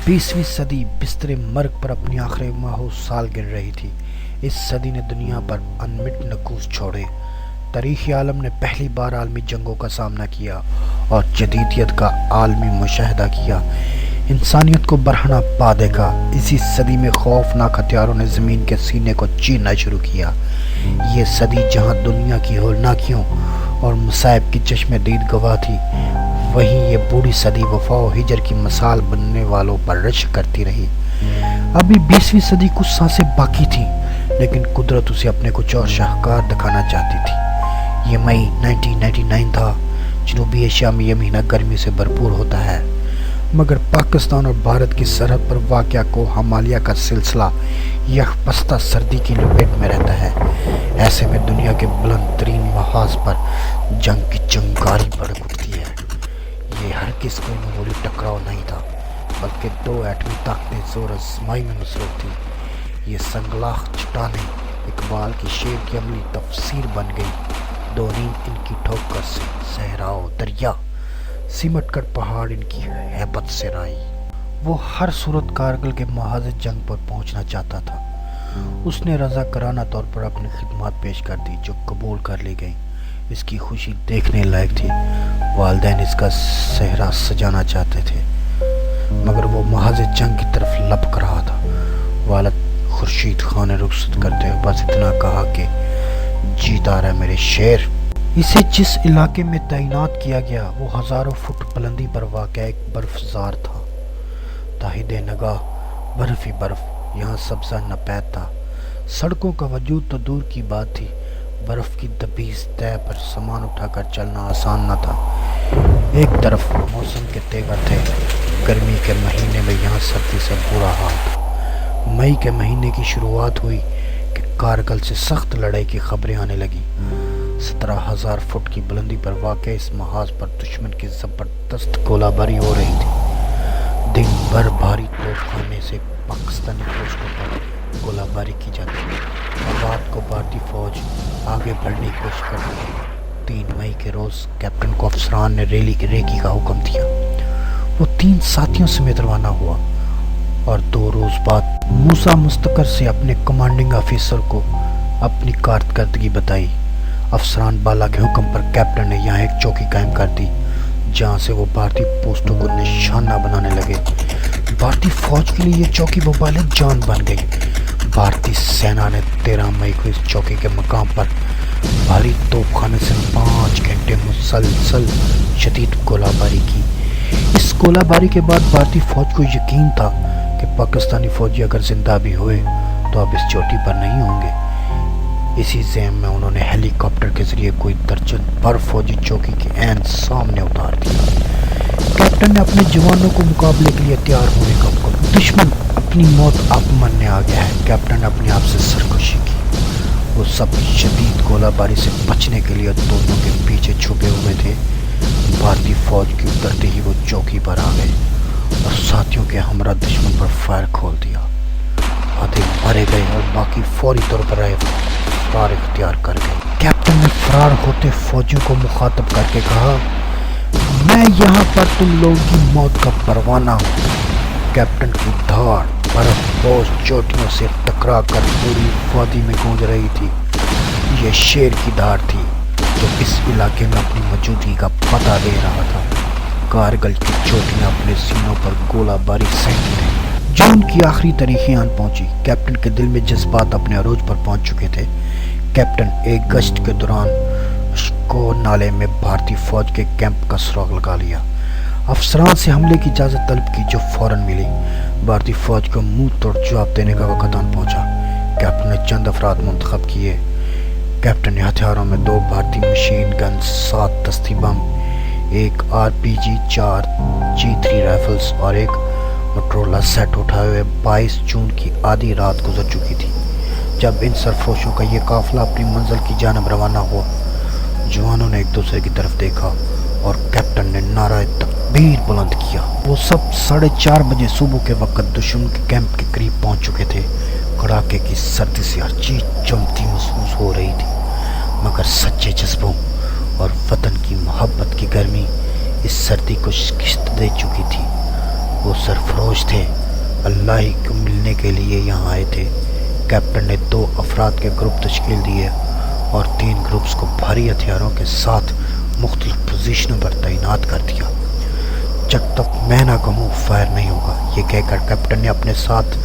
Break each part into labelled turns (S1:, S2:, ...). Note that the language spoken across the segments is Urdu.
S1: 20ویں صدی بستر مرگ پر اپنی آخری ماہو سال گن رہی تھی۔ اس صدی نے دنیا پر انمٹ نقوش چھوڑے۔ تاریخ عالم نے پہلی بار عالمی جنگوں کا سامنا کیا اور جدیدیت کا عالمی مشاہدہ کیا۔ انسانیت کو برہنہ پا دیکھا۔ اسی صدی میں خوفناک ہتھیاروں نے زمین کے سینے کو چیرنا شروع کیا۔ یہ صدی جہاں دنیا کی ہولناکیوں اور مصائب کی چشم دید گواہ تھی، وہیں یہ بوڑھی صدی وفا و ہجر کی مثال بننے والوں پر رشک کرتی رہی۔ ابھی 20ویں صدی کچھ سانسیں باقی تھیں، لیکن قدرت اسے اپنے کچھ اور شاہکار دکھانا چاہتی تھی۔ یہ مئی 1999 تھا۔ جنوبی ایشیا میں یہ مہینہ گرمی سے بھرپور ہوتا ہے، مگر پاکستان اور بھارت کی سرحد پر واقع کو ہمالیہ کا سلسلہ یک پستہ سردی کی لپیٹ میں رہتا ہے۔ ایسے میں دنیا کے بلند ترین محاذ پر جنگ کی چنگاری بھڑک اٹھتی ہے۔ یہ ہرگز کوئی معمولی ٹکراؤ نہیں تھا، بلکہ دو ایٹمی طاقتیں زور آزمائی میں مصروف تھیں۔ یہ سنگلاخ چٹانیں اقبال کی شعر کی عملی تفسیر بن گئی۔ دو نیند ان کی ٹھوکر سے صحرا و دریا، سمٹ کر پہاڑ ان کی ہیبت سے رائی۔ وہ ہر صورت کارگل کے محاذ جنگ پر پہنچنا چاہتا تھا۔ اس نے رضاکارانہ طور پر اپنی خدمات پیش کر دی، جو قبول کر لی گئیں۔ اس کی خوشی دیکھنے لائق تھی۔ والدین اس کا صحرا سجانا چاہتے تھے، مگر وہ محاذ جنگ کی طرف لپک رہا تھا۔ والد خورشید خان نے رخصت کرتے ہوئے بس اتنا کہا کہ جیتا رہے میرے شیر۔ اسے جس علاقے میں تعینات کیا گیا وہ ہزاروں فٹ بلندی پر واقع ایک برفزار تھا۔ تاحد نگاہ برف ہی برف، یہاں سبزہ نپید تھا۔ سڑکوں کا وجود تو دور کی بات تھی، برف کی دبیز طے پر سامان اٹھا کر چلنا آسان نہ تھا۔ ایک طرف موسم کے تیور تھے، گرمی کے مہینے میں یہاں سردی سے برا حال تھا۔ مئی کے مہینے کی شروعات ہوئی کہ کارگل سے سخت لڑائی کی خبریں آنے لگیں۔ 17,000 فٹ کی بلندی پر واقع اس محاذ پر دشمن کی زبردست گولہ باری ہو رہی تھی۔ دن بھر بھاری توپخانے سے پاکستانی پوسٹوں پر گولہ باری کی جاتی اور رات کو بھارتی فوج آگے بڑھنے کی کوشش کرتی تھی۔ 3 مئی کے روز کیپٹن کو افسران نے ریکی کا حکم دیا۔ وہ 3 ساتھیوں سمیت روانہ ہوا اور 2 روز بعد موسیٰ مستقر سے اپنے کمانڈنگ آفیسر کو اپنی کارکردگی بتائی۔ افسران بالا کے حکم پر کیپٹن نے یہاں ایک چوکی قائم کر دی، جہاں سے وہ بھارتی پوسٹوں کو نشانہ بنانے لگے۔ بھارتی فوج کے لیے یہ چوکی وبال جان بن گئی۔ بھارتی سینا نے 13 مئی کو اس چوکی کے مقام پر بھاری توپ خانے سے 5 گھنٹے مسلسل شدید گولہ باری کی۔ اس گولہ باری کے بعد بھارتی فوج کو یقین تھا کہ پاکستانی فوجی اگر زندہ بھی ہوئے تو اب اس چوٹی پر نہیں ہوں گے۔ اسی ذہن میں انہوں نے ہیلی کاپٹر کے ذریعے کوئی درجن بھر فوجی چوکی کے عین سامنے اتار دیا۔ کیپٹن نے اپنے جوانوں کو مقابلے کے لیے تیار ہونے کا حکم دیا۔ دشمن اپنی موت آپ مرنے آ گیا ہے۔ کیپٹن نے اپنے آپ سے سرکشی کی۔ وہ سب شدید گولہ باری سے بچنے کے لیے دونوں کے پیچھے چھپے ہوئے تھے۔ بھارتی فوج کی اترتے ہی وہ چوکی پر آ گئے اور ساتھیوں کے ہمراہ دشمن پر فائر کھول دیا۔ آدھے مارے گئے اور باقی فوری طور پر فرار اختیار کر گئے۔ کیپٹن نے فرار ہوتے فوجیوں کو مخاطب کر کے کہا، میں یہاں پر تم لوگوں کی موت کا پروانہ ہوں۔ کیپٹن کی دھاڑ برف پوش چوٹیوں سے ٹکرا کر پوری وادی میں گونج رہی تھی۔ یہ شیر کی دھاڑ تھی جو اس علاقے میں اپنی موجودگی کا پتہ دے رہا تھا۔ کارگل کی چوٹیاں اپنے سینوں پر گولہ باری سہتی رہیں۔ جون کی آخری تاریخیں آن پہنچی۔ کیپٹن کے دل میں جذبات اپنے عروج پر پہنچ چکے تھے۔ کیپٹن ایک گشت کے دوران اشکو نالے میں بھارتی فوج کے کیمپ کا سراغ لگا لیا۔ افسران سے حملے کی اجازت طلب کی، جو فوراً ملی۔ بھارتی فوج کو منہ توڑ جواب دینے کا وقت آن پہنچا۔ کیپٹن نے چند افراد منتخب کیے۔ کیپٹن نے ہتھیاروں میں 2 بھارتی مشین گن، 7 دستی بم، ایک RPG 4 G3 رائفلز اور ایک موٹرولا سیٹ اٹھائے ہوئے 22 جون کی آدھی رات گزر چکی تھی جب ان سرفروشوں کا یہ قافلہ اپنی منزل کی جانب روانہ ہوا۔ جوانوں نے ایک دوسرے کی طرف دیکھا اور کیپٹن نے نعرہ تکبیر بلند کیا۔ وہ سب 4:30 بجے صبح کے وقت دشمن کے کیمپ کے قریب پہنچ چکے تھے۔ کڑاکے کی سردی سے ہر چیز جمتی محسوس ہو رہی تھی، مگر سچے جذبوں اور وطن کی محبت کی گرمی اس سردی کو شکست دے چکی تھی۔ وہ سرفروش تھے اللہ ہی کو ملنے کے لیے یہاں آئے تھے۔ کیپٹن نے 2 افراد کے گروپ تشکیل دیے اور 3 گروپس کو بھاری ہتھیاروں کے ساتھ مختلف پوزیشنوں پر تعینات کر دیا۔ جب تک میں نہ کہوں فائر نہیں ہوگا، یہ کہہ کر کیپٹن نے اپنے ساتھ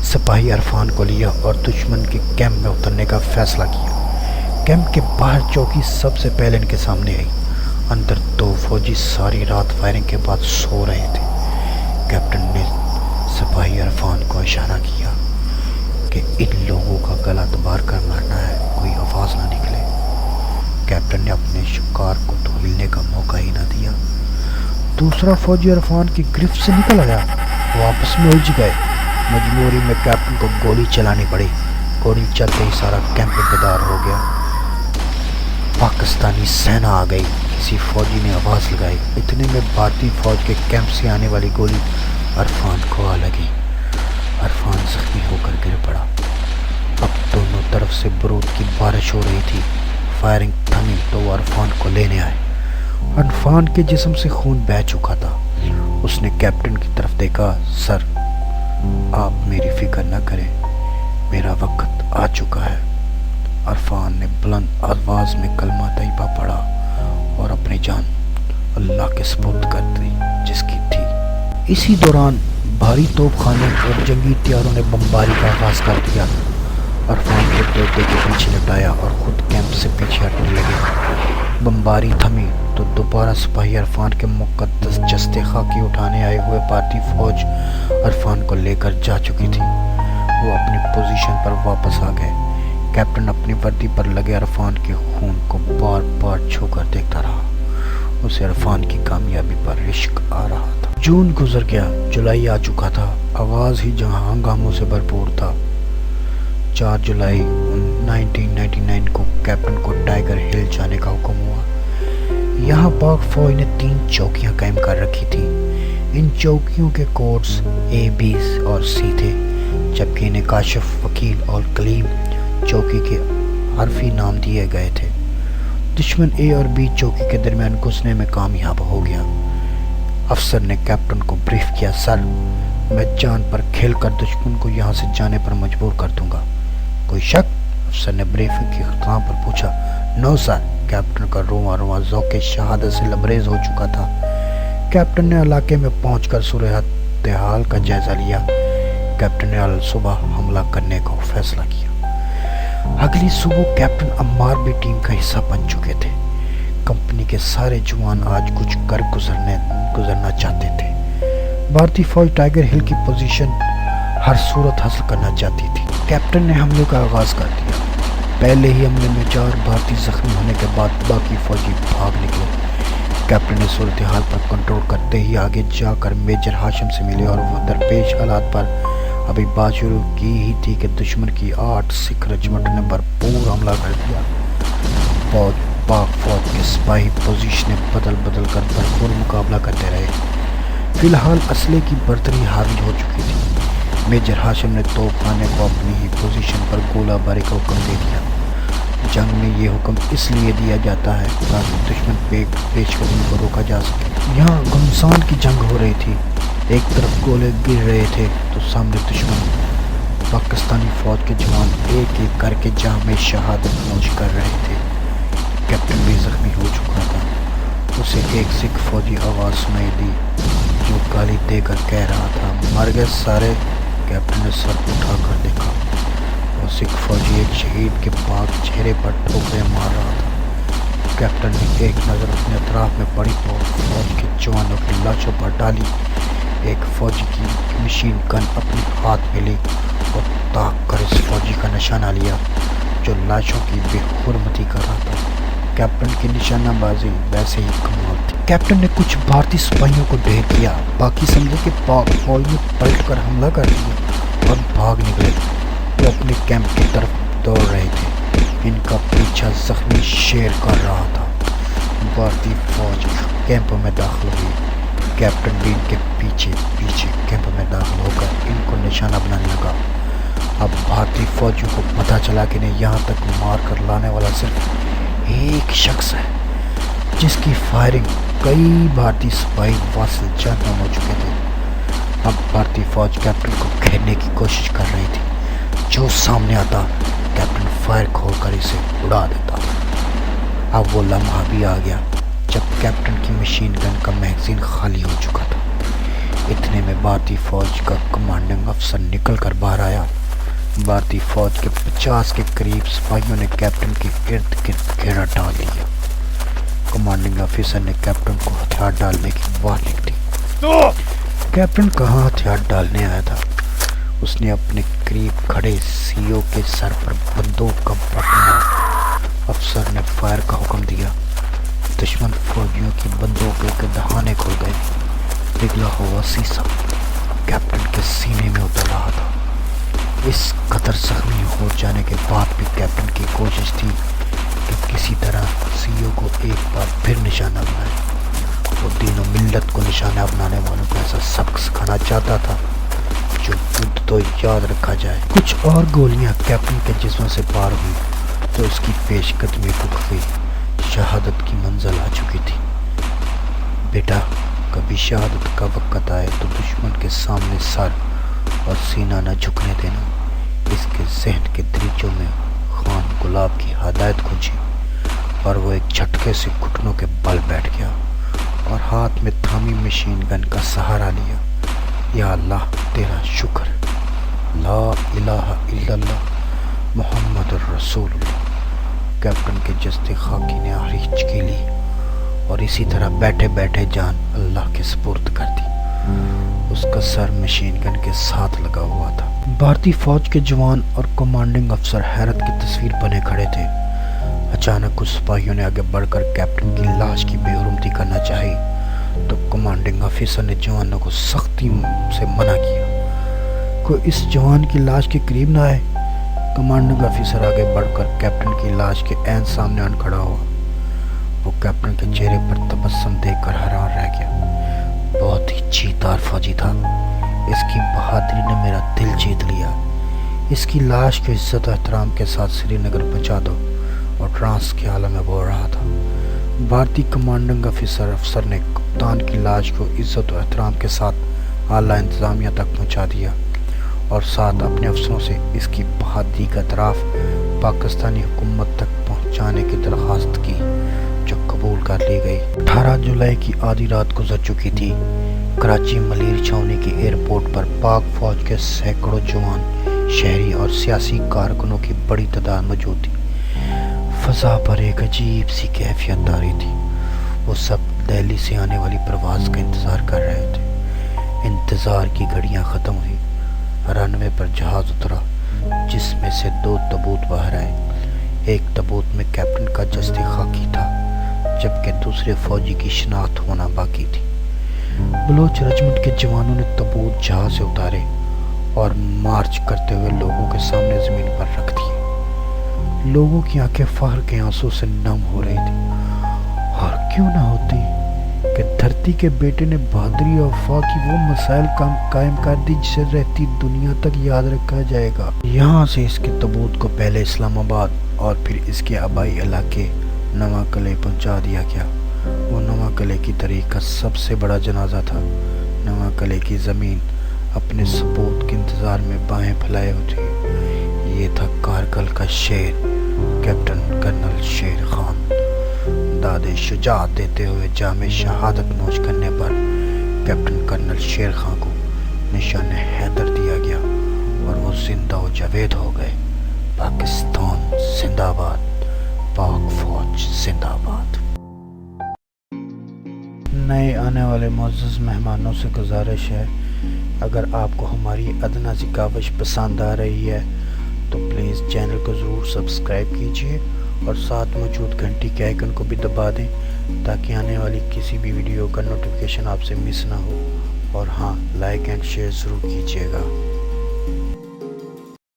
S1: سپاہی عرفان کو لیا اور دشمن کے کیمپ میں اترنے کا فیصلہ کیا۔ کیمپ کے باہر چوکی سب سے پہلے ان کے سامنے آئی۔ اندر 2 فوجی ساری رات فائرنگ کے بعد سو رہے تھے۔ کیپٹن نے سپاہی عرفان کو اشارہ کیا کہ ان لوگوں کا گلا دبا کر مارنا ہے، کوئی آواز نہ نکلے۔ کیپٹن نے اپنے شکار کو تو ہلنے کا موقع ہی نہ دیا۔ دوسرا فوجی عرفان کی گرفت سے نکل آیا، وہ آپس میں الجھ گئے۔ مجبوری میں کیپٹن کو گولی چلانی پڑی۔ گولی چلتے ہی سارا کیمپ بیدار ہو گیا۔ پاکستانی سینا آ گئی، کسی فوجی نے آواز لگائی۔ اتنے میں بھارتی فوج کے کیمپ سے آنے والی گولی عرفان کو آ لگی۔ عرفان زخمی ہو کر گر پڑا۔ اب دونوں طرف سے بارود کی بارش ہو رہی تھی۔ فائرنگ تھمی تو وہ عرفان کو لینے آئے۔ عرفان کے جسم سے خون بہہ چکا تھا۔ اس نے کیپٹن کی طرف دیکھا۔ سر، آپ میری فکر نہ کریں، میرا وقت آ چکا ہے۔ عرفان نے بلند آواز میں کلمہ طیبہ پڑھا اور اپنی جان اللہ کے سپرد کر دی جس کی تھی۔ اسی دوران بھاری توپ خانے اور جنگی ہتھیاروں نے بمباری کا آغاز کر دیا۔ عرفان کو توپے کے پیچھے لٹایا اور خود کیمپ سے پیچھے ہٹنے لگے۔ بمباری تھمی تو دوبارہ سپاہی عرفان کے مقدس جستے خاکی اٹھانے آئے ہوئے بھارتی فوج عرفان کو لے کر جا چکی تھی۔ وہ اپنی پوزیشن پر واپس آ گئے۔ کیپٹن اپنی وردی پر لگے عرفان کے خون کو بار بار چھو کر دیکھتا رہا۔ اسے عرفان کی کامیابی پر عشق آ رہا تھا۔ جون گزر گیا، جولائی آ چکا تھا۔ آواز ہی جہاں ہنگاموں سے بھرپور تھا۔ 4 جولائی 1999 کو کیپٹن کو ٹائیگر ہل جانے کا حکم ہوا۔ یہاں پاک فوج نے 3 چوکیاں قائم کر رکھی تھیں۔ ان چوکیوں کے کوڈز A, B اور C تھے، جبکہ انہیں کاشف، وکیل اور کلیم چوکی کے حرفی نام دیے گئے تھے۔ دشمن A اور B چوکی کے درمیان گھسنے میں کامیاب ہو گیا۔ افسر نے کیپٹن کو بریف کیا، سر، میں جان پر کھیل کر دشمن کو یہاں سے جانے پر مجبور کر دوں گا۔ کوئی شک؟ افسر نے بریفنگ کے اختتام پر پوچھا۔ نو سر۔ کیپٹن کا رواں رواں ذوق شہادت سے لبریز ہو چکا تھا۔ کیپٹن نے علاقے میں پہنچ کر صورتحال کا جائزہ لیا۔ کیپٹن نے صبح حملہ کرنے کا فیصلہ کیا۔ اگلی صبح کیپٹن عمار بھی ٹیم کا حصہ بن چکے تھے۔ کمپنی کے سارے جوان آج کچھ کر گزرنا چاہتے تھے۔ بھارتی فوج ٹائیگر ہل کی پوزیشن ہر صورت حاصل کرنا چاہتی تھی۔ کیپٹن نے حملے کا آغاز کر دیا۔ پہلے ہی حملے میں 4 بھارتی زخمی ہونے کے بعد باقی فوجی بھاگ نکلے۔ کیپٹن نے صورتحال پر کنٹرول کرتے ہی آگے جا کر میجر ہاشم سے ملے اور وہ درپیش حالات پر ابھی بات شروع کی ہی تھی کہ دشمن کی 8 سکھ رجمنٹ نے بھرپور حملہ کر دیا۔ پاک فوج کے سپاہی پوزیشنیں بدل کر بھرپور مقابلہ کرتے رہے۔ فی الحال اسلحے کی برتری حاوی ہو چکی تھی۔ میجر ہاشم نے توپ خانے کو اپنی ہی پوزیشن پر گولہ باری کا حکم دے دیا۔ جنگ میں یہ حکم اس لیے دیا جاتا ہے تاکہ دشمن پیش قدمی کو روکا جا سکے۔ یہاں گھمسان کی جنگ ہو رہی تھی۔ ایک طرف گولے گر رہے تھے تو سامنے دشمن پاکستانی فوج کے جوان ایک ایک کر کے جام شہادت نوش کر رہے تھے۔ کیپٹن بھی زخمی ہو چکا تھا۔ اسے ایک سکھ فوجی آواز سنائی دی جو گالی دے کر کہہ رہا تھا، مر گئے سارے۔ کیپٹن نے سر اٹھا کر دیکھا۔ وہ سکھ فوجی ایک شہید کے پاک چہرے پر ٹھوکریں مار رہا تھا۔ کیپٹن نے ایک نظر اپنے اطراف میں پڑی فوج کے جوانوں کی لاشوں پر ڈالی۔ ایک فوجی کی مشین گن اپنے ہاتھ میں لی اور تاک کر اس فوجی کا نشانہ لیا جو لاشوں کی بے حرمتی کر رہا تھا۔ کیپٹن کی نشانہ بازی ویسے ہی کمال تھی۔ کیپٹن نے کچھ بھارتی سپاہیوں کو ڈھیر کیا۔ باقی سمجھے کہ پاک فوج نے پلٹ کر حملہ کر دیا اور بھاگ نکلے۔ وہ اپنے کیمپ کی طرف دوڑ رہے تھے۔ ان کا پیچھا زخمی شیر کر رہا تھا۔ بھارتی فوج کیمپ میں داخل ہوئی۔ کیپٹن بھی ان کے پیچھے کیمپ میں داخل ہو کر ان کو نشانہ بنانے لگا۔ اب بھارتی فوجیوں کو پتہ چلا کہ انہیں یہاں تک مار کر لانے والا صرف ایک شخص ہے جس کی فائرنگ کئی بھارتی سپاہی واصل جہنم ہو چکے تھے۔ اب بھارتی فوج کیپٹن کو گھیرنے کی کوشش کر رہی تھی۔ جو سامنے آتا کیپٹن فائر کھول کر اسے اڑا دیتا۔ اب وہ لمحہ بھی آ گیا جب کیپٹن کی مشین گن کا میگزین خالی ہو چکا تھا۔ اتنے میں بھارتی فوج کا کمانڈنگ افسر نکل کر باہر آیا۔ بھارتی فوج کے 50 کے قریب سپاہیوں نے کیپٹن کے ارد گرد گھیرا ڈال دیا۔ کمانڈنگ افسر نے کیپٹن کو ہتھیار ڈالنے کی وارننگ دی۔ کیپٹن کہاں ہتھیار ڈالنے آیا تھا؟ اس نے اپنے قریب کھڑے سی او کے سر پر بندوق کا بٹن مارا۔ افسر نے فائر کا حکم دیا۔ دشمن فوجیوں کی بندوقوں کے دہانے کھل گئے۔ پگھلا ہوا سیسا کیپٹن کے سینے میں اتر رہا تھا۔ اس قدر زخمی ہو جانے کے بعد بھی کیپٹن کی کوشش تھی کہ کسی طرح سی او کو ایک بار پھر نشانہ بنائے۔ وہ دین و ملت کو نشانہ بنانے والوں کو ایسا سبق سکھانا چاہتا تھا جو بدھ تو یاد رکھا جائے۔ کچھ اور گولیاں کیپٹن کے جسم سے پار ہوئی تو اس کی پیش قدمی رک گئی۔ شہادت کی منزل آ چکی تھی۔ بیٹا، کبھی شہادت کا وقت آئے تو دشمن کے سامنے سر اور سینہ نہ جھکنے دینا۔ اس کے ذہن کے دریچوں میں خان گلاب کی ہدایت گونجی اور وہ ایک جھٹکے سے گھٹنوں کے بل بیٹھ گیا اور ہاتھ میں تھامی مشین گن کا سہارا لیا۔ یا اللہ تیرا شکر، لا الہ الا اللہ محمد الرسول اللہ۔ کیپٹن کے جسد خاکی نے آخری ہچکی لی اور اسی طرح بیٹھے بیٹھے جان اللہ کے سپرد کر دی۔ اس کا سر مشین گن کے ساتھ لگا ہوا تھا۔ بھارتی فوج کے جوان اور کمانڈنگ افسر حیرت کی تصویر بنے کھڑے تھے۔ اچانک کچھ سپاہیوں نے آگے بڑھ کر کیپٹن کی لاش کی بے حرمتی کرنا چاہی تو کمانڈنگ افسر نے جوانوں کو سختی سے منع کیا۔ کوئی اس جوان کی لاش کے قریب نہ آئے۔ کمانڈنگ افسر آگے بڑھ کر کیپٹن کی لاش کے عین سامنے آن کھڑا ہوا۔ وہ کیپٹن کے چہرے پر تبسم دیکھ کر حیران رہ گیا۔ بہت ہی جیتار فوجی تھا۔ اس کی بہادری نے میرا دل جیت لیا۔ اس کی لاش کو عزت و احترام کے ساتھ سری نگر پہنچا دو۔ اور ٹرانس کے عالم میں بول رہا تھا۔ بھارتی کمانڈنگ افسر نے کپتان کی لاش کو عزت و احترام کے ساتھ اعلیٰ انتظامیہ تک پہنچا دیا اور ساتھ اپنے افسروں سے اس کی بہادری کا اعتراف پاکستانی حکومت تک پہنچانے کی درخواست کی، جو قبول کر لی گئی۔ 18 جولائی کی آدھی رات گزر چکی تھی۔ کراچی ملیر چھاؤنی کی ایئرپورٹ پر پاک فوج کے سینکڑوں جوان، شہری اور سیاسی کارکنوں کی بڑی تعداد موجود تھی۔ فضا پر ایک عجیب سی کیفیت طاری تھی۔ وہ سب دہلی سے آنے والی پرواز کا انتظار کر رہے تھے۔ انتظار کی گھڑیاں ختم ہوئی۔ رن وے پر جہاز اترا جس میں سے 2 تابوت باہر آئے۔ ایک تابوت میں کیپٹن کا جسد خاکی تھا جبکہ دوسرے فوجی کی شناخت ہونا باقی تھی۔ بلوچ رجمنٹ کے جوانوں نے تابوت جہاز سے اتارے اور مارچ کرتے ہوئے لوگوں کے سامنے زمین پر رکھ دیے۔ لوگوں کی آنکھیں فخر کے آنسو سے نم ہو رہی تھی۔ اور کیوں نہ ہوتی کہ دھرتی کے بیٹے نے بہادری اور وفا کی وہ مسائل قائم کر دی جسے رہتی دنیا تک یاد رکھا جائے گا۔ یہاں سے اس کے تابوت کو پہلے اسلام آباد اور پھر اس کے آبائی علاقے نواں قلعہ پہنچا دیا گیا۔ وہ نواں قلعہ کی تاریخ کا سب سے بڑا جنازہ تھا۔ نواں قلعہ کی زمین اپنے ثبوت کے انتظار میں بائیں پھیلائے ہوئی تھی۔ یہ تھا کارگل کا شیر، کیپٹن کرنل شیر خان۔ داد شجاعت دیتے ہوئے جام شہادت نوش کرنے پر کیپٹن کرنل شیر خان کو نشان حیدر دیا گیا اور وہ زندہ و جاوید ہو گئے۔ پاکستان زندہ باد، پاک فوج زندہ باد۔ نئے آنے والے معزز مہمانوں سے گزارش ہے، اگر آپ کو ہماری ادنیٰ سی کاوش پسند آ رہی ہے تو پلیز چینل کو ضرور سبسکرائب کیجیے اور ساتھ موجود گھنٹی کے آئیکن کو بھی دبا دیں تاکہ آنے والی کسی بھی ویڈیو کا نوٹیفیکیشن آپ سے مس نہ ہو۔ اور ہاں، لائک اینڈ شیئر ضرور کیجیے گا۔